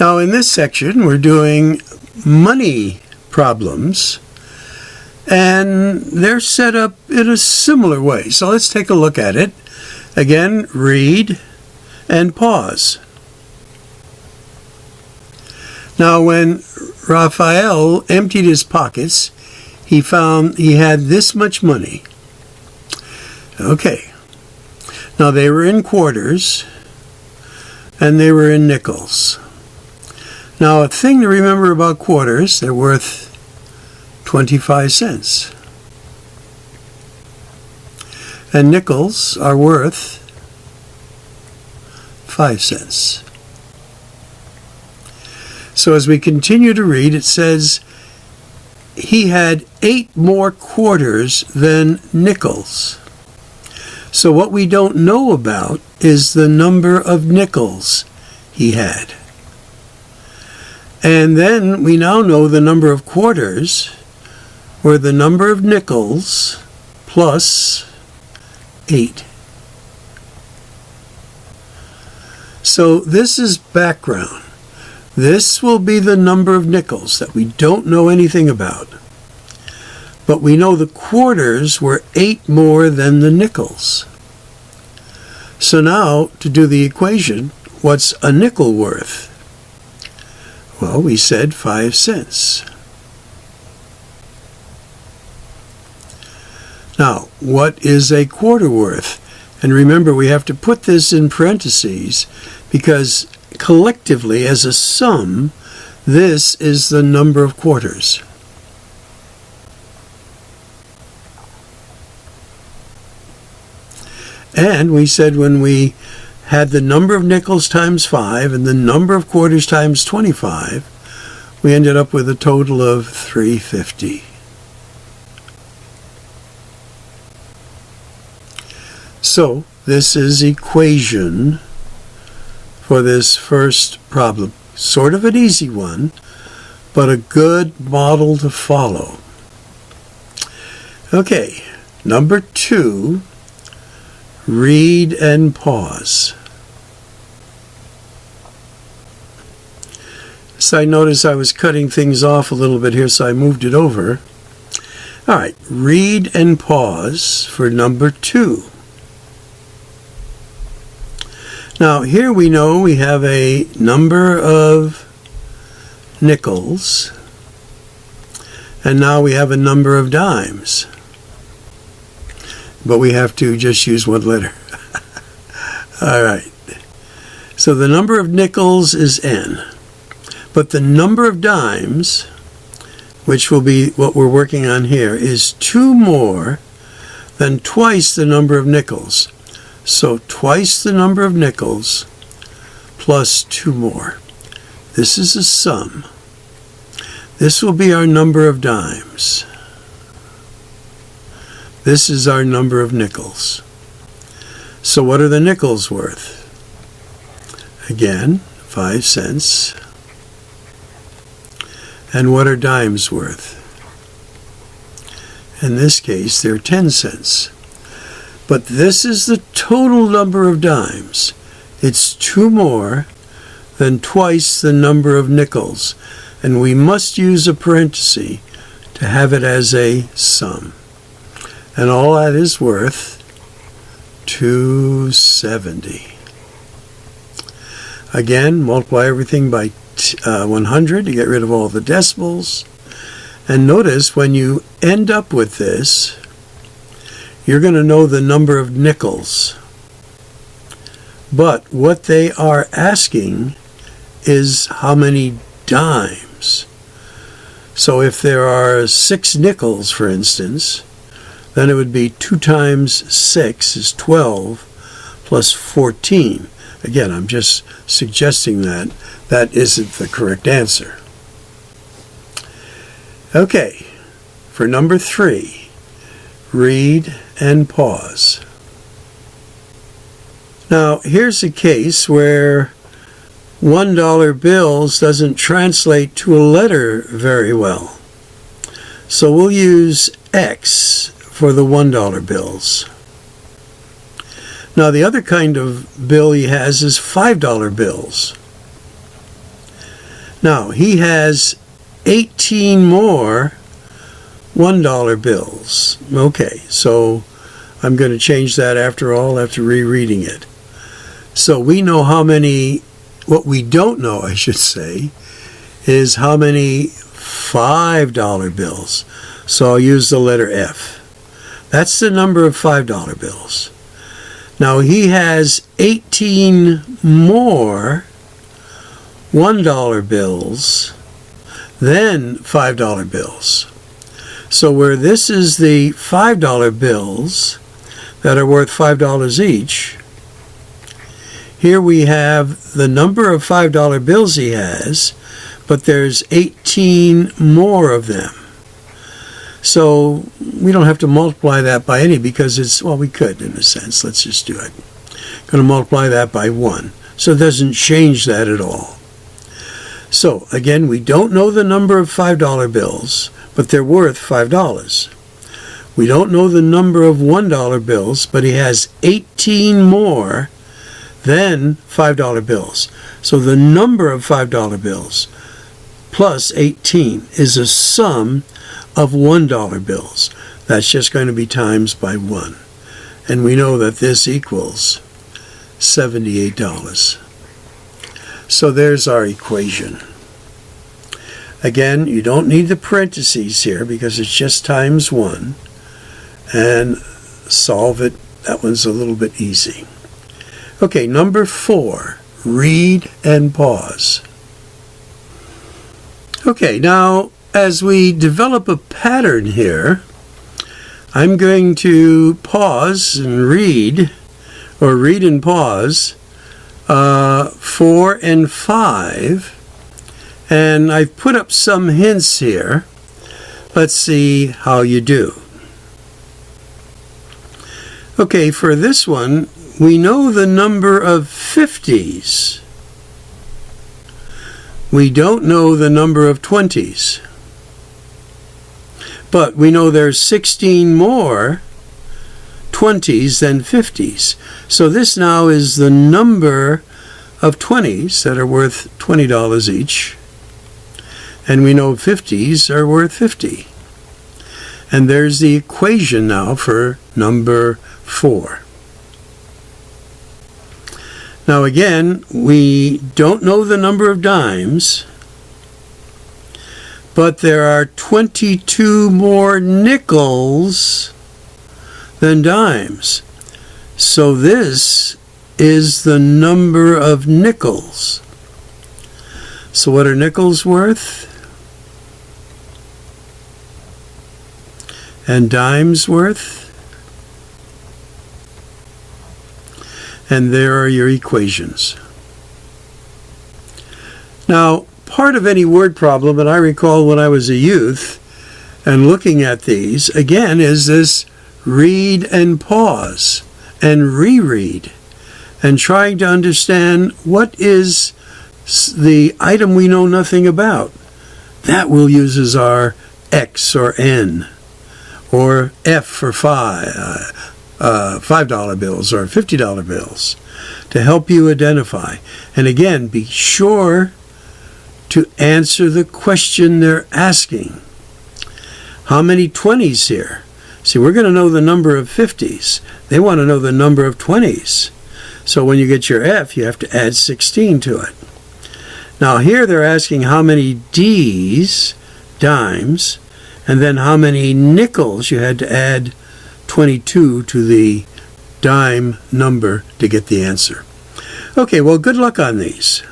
Now in this section we're doing money problems, and they're set up in a similar way. So let's take a look at it. Again, read and pause. Now when Raphael emptied his pockets, he found he had this much money. Okay. Now they were in quarters and they were in nickels. Now a thing to remember about quarters, they're worth 25 cents. And nickels are worth 5 cents. So as we continue to read, it says he had 8 more quarters than nickels. So what we don't know about is the number of nickels he had. And then we now know the number of quarters, or the number of nickels plus 8. So this is background. This will be the number of nickels that we don't know anything about. But we know the quarters were 8 more than the nickels. So now, to do the equation, what's a nickel worth? Well, we said 5 cents. Now, what is a quarter worth? And remember, we have to put this in parentheses because collectively, as a sum, this is the number of quarters. And we said when we had the number of nickels times 5 and the number of quarters times 25, we ended up with a total of 350. So this is equation for this first problem. Sort of an easy one, but a good model to follow. Okay, number 2, read and pause. So I noticed I was cutting things off a little bit here, so I moved it over. All right, read and pause for number 2. Now here we know we have a number of nickels, and now we have a number of dimes. But we have to just use one letter. All right. So the number of nickels is n. But the number of dimes, which will be what we're working on here, is 2 more than twice the number of nickels. So twice the number of nickels plus 2 more. This is a sum. This will be our number of dimes. This is our number of nickels. So what are the nickels worth? Again, 5 cents. And what are dimes worth? In this case, they're 10 cents. But this is the total number of dimes. It's 2 more than twice the number of nickels. And we must use a parenthesis to have it as a sum. And all that is worth 270. Again, multiply everything by 100 to get rid of all the decimals. And notice when you end up with this, you're going to know the number of nickels. But what they are asking is how many dimes. So if there are 6 nickels, for instance, then it would be 2 times 6 is 12 plus 14. Again, I'm just suggesting that that isn't the correct answer. Okay, for number 3, read and pause. Now, here's a case where $1 bills doesn't translate to a letter very well. So we'll use X for the $1 bills. Now, the other kind of bill he has is $5 bills. Now, he has 18 more $1 bills. Okay, so I'm going to change that after all, after rereading it. So we know how many, what we don't know, I should say, is how many $5 bills. So I'll use the letter F. That's the number of $5 bills. Now he has 18 more $1 bills than $5 bills. So where this is the $5 bills that are worth $5 each, here we have the number of $5 bills he has, but there's 18 more of them. So we don't have to multiply that by any because it's, well, we could in a sense. Let's just do it. Going to multiply that by 1. So it doesn't change that at all. So again, we don't know the number of $5 bills, but they're worth $5. We don't know the number of $1 bills, but he has 18 more than $5 bills. So the number of $5 bills plus 18 is a sum of $1 bills. That's just going to be times by 1. And we know that this equals $78. So there's our equation. Again, you don't need the parentheses here because it's just times 1. And solve it. That one's a little bit easy. Okay, number 4. Read and pause. Okay, now as we develop a pattern here, I'm going to pause and read, or read and pause, 4 and 5, and I've put up some hints here. Let's see how you do. Okay, for this one, we know the number of 50s. We don't know the number of 20s. But we know there's 16 more 20s than 50s. So this now is the number of 20s that are worth $20 each. And we know 50s are worth 50. And there's the equation now for number 4. Now again, we don't know the number of dimes, but there are 22 more nickels than dimes. So this is the number of nickels. So what are nickels worth? And dimes worth? And there are your equations. Now, part of any word problem, and I recall when I was a youth and looking at these, again, is this read and pause and reread and trying to understand what is the item we know nothing about. That we'll use as our X or N or F for $5 bills or $50 bills to help you identify. And again, be sure to answer the question they're asking. How many 20s here? See, we're going to know the number of 50s. They want to know the number of 20s. So when you get your F, you have to add 16 to it. Now here they're asking how many Ds, dimes, and then how many nickels. You had to add 22 to the dime number to get the answer. Okay, well, good luck on these.